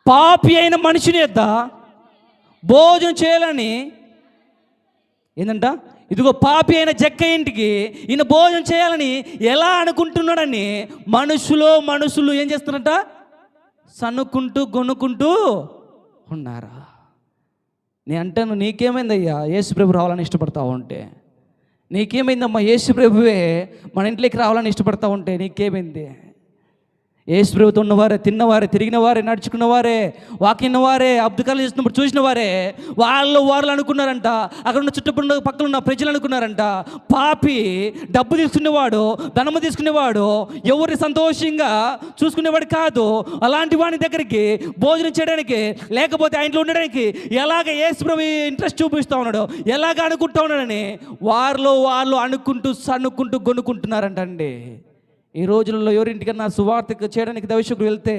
పాపి అయిన మనిషిని యొద్ద భోజనం చేయాలని ఏంటంట, ఇదిగో పాపి అయిన జక్క ఇంటికి ఈయన భోజనం చేయాలని ఎలా అనుకుంటున్నాడని మనుషులు ఏం చేస్తున్నారట, సన్నుకుంటూ గొనుక్కుంటూ ఉన్నారా. నేను అంటాను, నీకేమైందయ్యా యేసుప్రభు రావాలని ఇష్టపడతావు ఉంటే? నీకేమైందమ్మా యేసుప్రభువే మన ఇంట్లోకి రావాలని ఇష్టపడతా ఉంటే నీకేమైంది? యేసుప్రభుతో ఉన్నవారే, తిన్నవారే, తిరిగిన వారే, నడుచుకున్న వారే, వాకిన్న వారే, అద్భుతాలు చేస్తున్నప్పుడు చూసిన వారే వాళ్ళు అనుకున్నారంట, అక్కడ ఉన్న చుట్టుపక్కల పక్కన ఉన్న ప్రజలు అనుకున్నారంట, పాపి డబ్బు తీసుకునేవాడు, ధనము తీసుకునేవాడు, ఎవరిని సంతోషంగా చూసుకునేవాడు కాదు. అలాంటి వాడి దగ్గరికి భోజనం చేయడానికి లేకపోతే ఆ ఇంట్లో ఉండడానికి ఎలాగ యేసుప్రభు ఇంట్రెస్ట్ చూపిస్తూ ఉన్నాడు, ఎలాగ అనుకుంటా ఉన్నాడని వాళ్ళు అనుకుంటూ సన్నుకుంటూ గొనుక్కుంటున్నారంట అండి. ఈ రోజుల్లో ఎవరింటికన్నా సువార్త చేయడానికి దైవశకుడు వెళ్తే